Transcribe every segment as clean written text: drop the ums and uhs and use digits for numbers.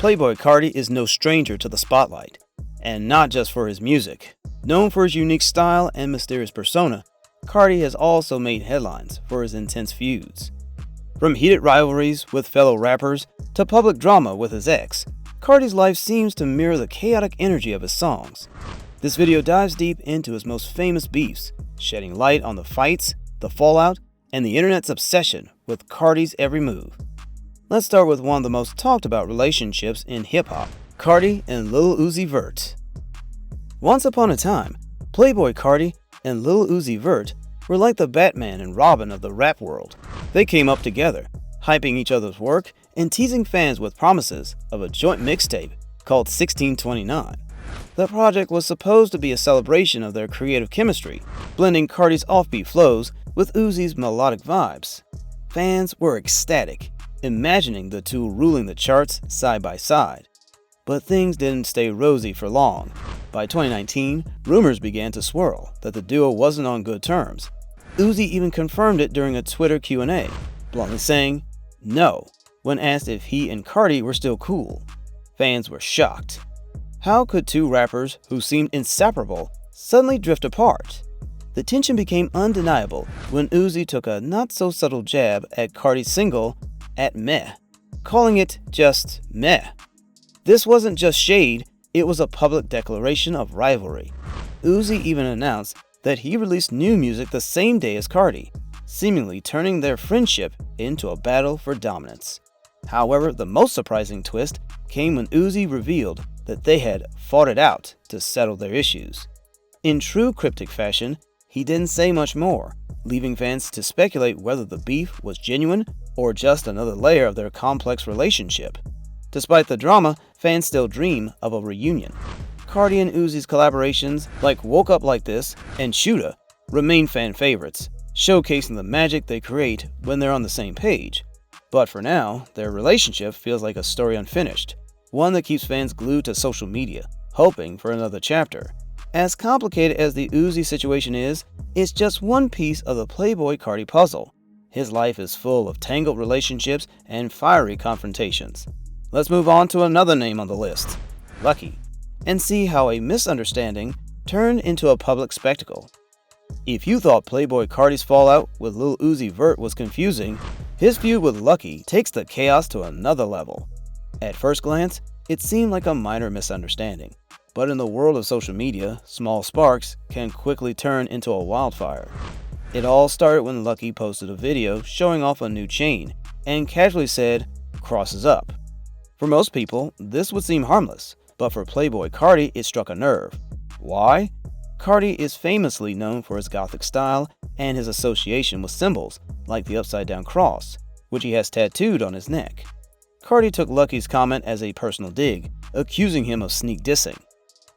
Playboi Carti is no stranger to the spotlight, and not just for his music. Known for his unique style and mysterious persona, Carti has also made headlines for his intense feuds. From heated rivalries with fellow rappers to public drama with his ex, Carti's life seems to mirror the chaotic energy of his songs. This video dives deep into his most famous beefs, shedding light on the fights, the fallout, and the internet's obsession with Carti's every move. Let's start with one of the most talked about relationships in hip-hop, Carti and Lil Uzi Vert. Once upon a time, Playboi Carti and Lil Uzi Vert were like the Batman and Robin of the rap world. They came up together, hyping each other's work and teasing fans with promises of a joint mixtape called 1629. The project was supposed to be a celebration of their creative chemistry, blending Carti's offbeat flows with Uzi's melodic vibes. Fans were ecstatic, imagining the two ruling the charts side by side. But things didn't stay rosy for long. By 2019, rumors began to swirl that the duo wasn't on good terms. Uzi even confirmed it during a Twitter Q&A, bluntly saying no when asked if he and Carti were still cool. Fans were shocked. How could two rappers who seemed inseparable suddenly drift apart? The tension became undeniable when Uzi took a not-so-subtle jab at Carti's single, At Meh, calling it just meh. This wasn't just shade, it was a public declaration of rivalry. Uzi even announced that he released new music the same day as Carti, seemingly turning their friendship into a battle for dominance. However, the most surprising twist came when Uzi revealed that they had fought it out to settle their issues. In true cryptic fashion, he didn't say much more, leaving fans to speculate whether the beef was genuine or just another layer of their complex relationship. Despite the drama, fans still dream of a reunion. Carti and Uzi's collaborations like Woke Up Like This and Shoota remain fan favorites, showcasing the magic they create when they're on the same page. But for now, their relationship feels like a story unfinished, one that keeps fans glued to social media, hoping for another chapter. As complicated as the Uzi situation is, it's just one piece of the Playboi Carti puzzle. His life is full of tangled relationships and fiery confrontations. Let's move on to another name on the list, Lucky, and see how a misunderstanding turned into a public spectacle. If you thought Playboi Carti's fallout with Lil Uzi Vert was confusing, his feud with Lucky takes the chaos to another level. At first glance, it seemed like a minor misunderstanding, but in the world of social media, small sparks can quickly turn into a wildfire. It all started when Lucky posted a video showing off a new chain and casually said, "crosses up." For most people, this would seem harmless, but for Playboi Carti, it struck a nerve. Why? Carti is famously known for his gothic style and his association with symbols like the upside-down cross, which he has tattooed on his neck. Carti took Lucky's comment as a personal dig, accusing him of sneak dissing.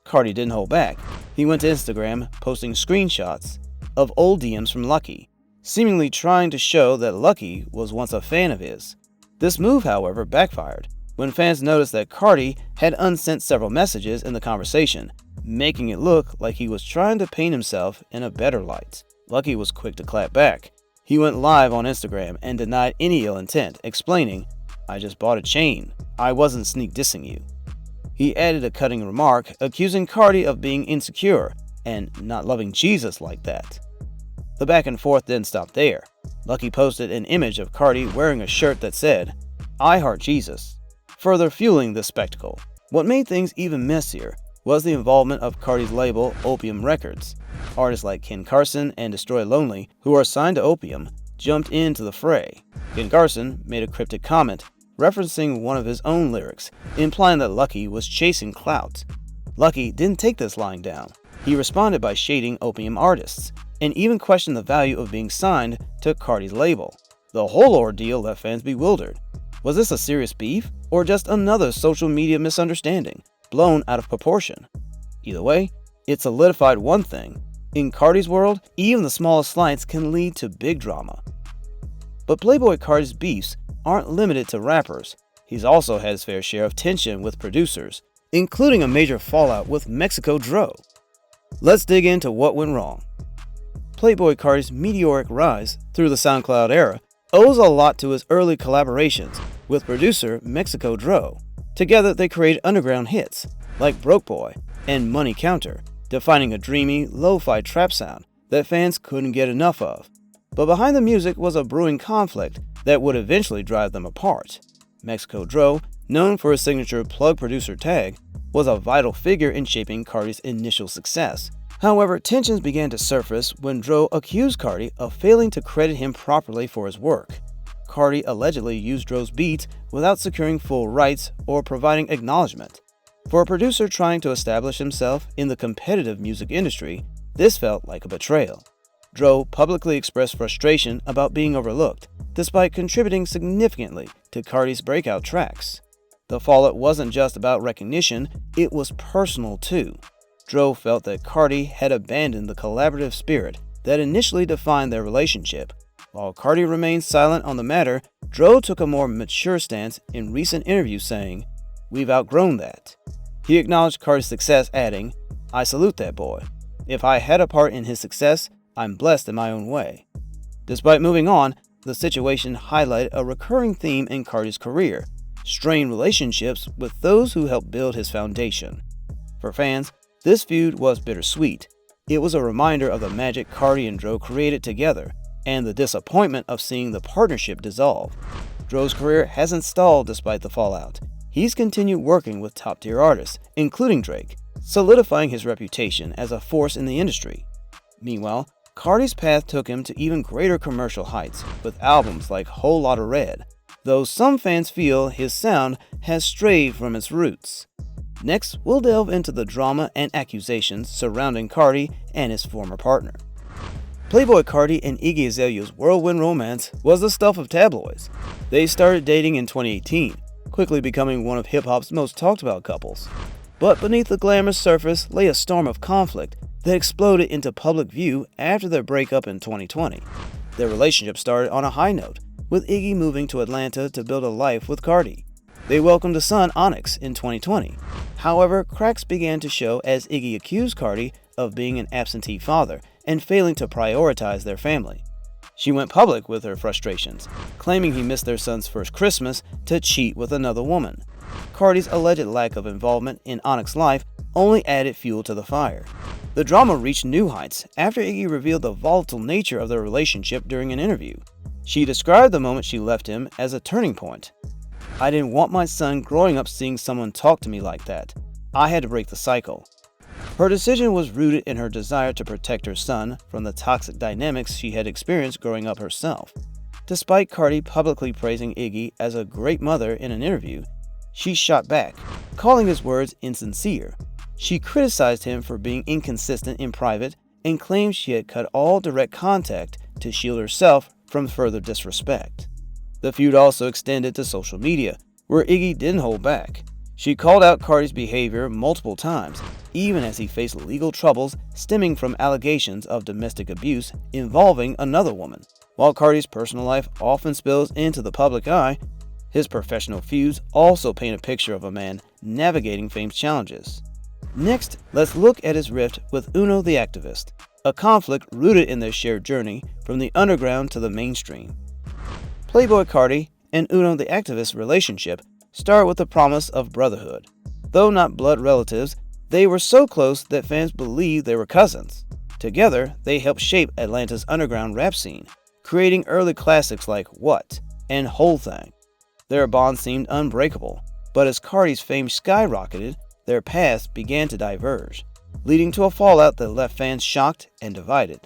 Carti didn't hold back. He went to Instagram, posting screenshots of old DMs from Lucky, seemingly trying to show that Lucky was once a fan of his. This move, however, backfired when fans noticed that Carti had unsent several messages in the conversation, making it look like he was trying to paint himself in a better light. Lucky was quick to clap back. He went live on Instagram and denied any ill intent, explaining, "I just bought a chain. I wasn't sneak dissing you." He added a cutting remark, accusing Carti of being insecure and not loving Jesus like that. The back and forth didn't stop there. Lucky posted an image of Carti wearing a shirt that said, "I heart Jesus," further fueling this spectacle. What made things even messier was the involvement of Carti's label, Opium Records. Artists like Ken Carson and Destroy Lonely, who are signed to Opium, jumped into the fray. Ken Carson made a cryptic comment referencing one of his own lyrics, implying that Lucky was chasing clout. Lucky didn't take this lying down. He responded by shading Opium artists, and even questioned the value of being signed to Carti's label. The whole ordeal left fans bewildered. Was this a serious beef, or just another social media misunderstanding, blown out of proportion? Either way, it solidified one thing. In Carti's world, even the smallest slights can lead to big drama. But Playboi Carti's beefs aren't limited to rappers. He's also had his fair share of tension with producers, including a major fallout with Mexico Dro. Let's dig into what went wrong. Playboi Carti's meteoric rise through the SoundCloud era owes a lot to his early collaborations with producer Mexico Dro. Together, they created underground hits like Broke Boy and Money Counter, defining a dreamy, lo-fi trap sound that fans couldn't get enough of. But behind the music was a brewing conflict that would eventually drive them apart. Mexico Dro, known for his signature plug producer tag, was a vital figure in shaping Carti's initial success. However, tensions began to surface when Dro accused Carti of failing to credit him properly for his work. Carti allegedly used Dro's beats without securing full rights or providing acknowledgement. For a producer trying to establish himself in the competitive music industry, this felt like a betrayal. Dro publicly expressed frustration about being overlooked, despite contributing significantly to Carti's breakout tracks. The fallout wasn't just about recognition, it was personal too. Dro felt that Carti had abandoned the collaborative spirit that initially defined their relationship. While Carti remained silent on the matter, Dro took a more mature stance in recent interviews, saying, "We've outgrown that." He acknowledged Carti's success, adding, "I salute that boy. If I had a part in his success, I'm blessed in my own way." Despite moving on, the situation highlighted a recurring theme in Carti's career: strained relationships with those who helped build his foundation. For fans, this feud was bittersweet. It was a reminder of the magic Carti and Dro created together, and the disappointment of seeing the partnership dissolve. Dro's career hasn't stalled despite the fallout. He's continued working with top-tier artists, including Drake, solidifying his reputation as a force in the industry. Meanwhile, Carti's path took him to even greater commercial heights, with albums like Whole Lotta Red, though some fans feel his sound has strayed from its roots. Next, we'll delve into the drama and accusations surrounding Carti and his former partner. Playboi Carti and Iggy Azalea's whirlwind romance was the stuff of tabloids. They started dating in 2018, quickly becoming one of hip-hop's most talked-about couples. But beneath the glamorous surface lay a storm of conflict that exploded into public view after their breakup in 2020. Their relationship started on a high note, with Iggy moving to Atlanta to build a life with Carti. They welcomed a son, Onyx, in 2020. However, cracks began to show as Iggy accused Carti of being an absentee father and failing to prioritize their family. She went public with her frustrations, claiming he missed their son's first Christmas to cheat with another woman. Carti's alleged lack of involvement in Onyx's life only added fuel to the fire. The drama reached new heights after Iggy revealed the volatile nature of their relationship during an interview. She described the moment she left him as a turning point. "I didn't want my son growing up seeing someone talk to me like that. I had to break the cycle." Her decision was rooted in her desire to protect her son from the toxic dynamics she had experienced growing up herself. Despite Carti publicly praising Iggy as a great mother in an interview, she shot back, calling his words insincere. She criticized him for being inconsistent in private and claimed she had cut all direct contact to shield herself from further disrespect. The feud also extended to social media, where Iggy didn't hold back. She called out Carti's behavior multiple times, even as he faced legal troubles stemming from allegations of domestic abuse involving another woman. While Carti's personal life often spills into the public eye, his professional feuds also paint a picture of a man navigating fame's challenges. Next, let's look at his rift with Uno the Activist, a conflict rooted in their shared journey from the underground to the mainstream. Playboi Carti and Uno the Activist's relationship started with the promise of brotherhood. Though not blood relatives, they were so close that fans believed they were cousins. Together, they helped shape Atlanta's underground rap scene, creating early classics like What and Whole Thing. Their bond seemed unbreakable, but as Carti's fame skyrocketed, their paths began to diverge, leading to a fallout that left fans shocked and divided.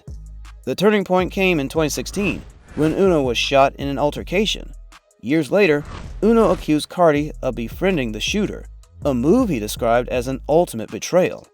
The turning point came in 2016, when Uno was shot in an altercation. Years later, Uno accused Carti of befriending the shooter, a move he described as an ultimate betrayal.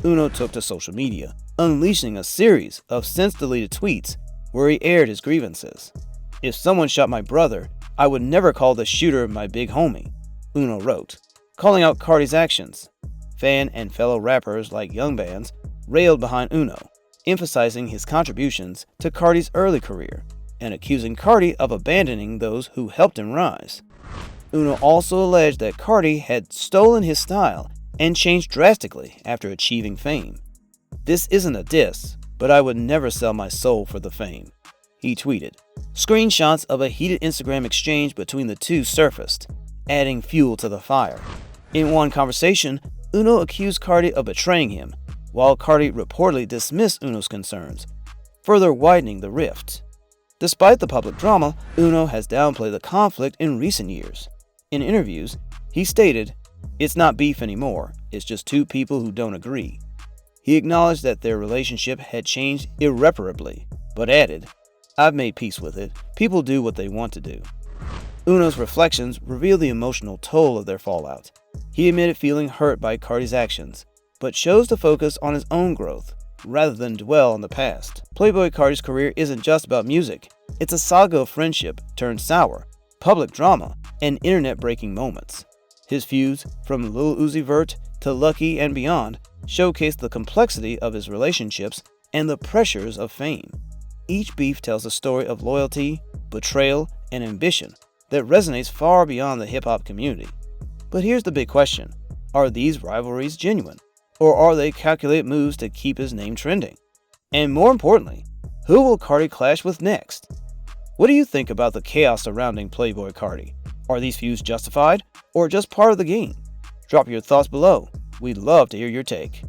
Uno took to social media, unleashing a series of since-deleted tweets where he aired his grievances. "If someone shot my brother, I would never call the shooter my big homie," Uno wrote, calling out Carti's actions. Fan and fellow rappers like Young Bands railed behind Uno, emphasizing his contributions to Carti's early career and accusing Carti of abandoning those who helped him rise. Uno also alleged that Carti had stolen his style and changed drastically after achieving fame. "This isn't a diss, but I would never sell my soul for the fame," he tweeted. Screenshots of a heated Instagram exchange between the two surfaced, adding fuel to the fire. In one conversation, Uno accused Carti of betraying him, while Carti reportedly dismissed Uno's concerns, further widening the rift. Despite the public drama, Uno has downplayed the conflict in recent years. In interviews, he stated, "It's not beef anymore, it's just two people who don't agree." He acknowledged that their relationship had changed irreparably, but added, "I've made peace with it. People do what they want to do." Uno's reflections reveal the emotional toll of their fallout. He admitted feeling hurt by Carti's actions, but chose to focus on his own growth, rather than dwell on the past. Playboi Carti's career isn't just about music. It's a saga of friendship turned sour, public drama, and internet-breaking moments. His feuds, from Lil Uzi Vert to Lucky and beyond, showcase the complexity of his relationships and the pressures of fame. Each beef tells a story of loyalty, betrayal, and ambition that resonates far beyond the hip-hop community. But here's the big question. Are these rivalries genuine? Or are they calculated moves to keep his name trending? And more importantly, who will Carti clash with next? What do you think about the chaos surrounding Playboi Carti? Are these feuds justified, or just part of the game? Drop your thoughts below. We'd love to hear your take.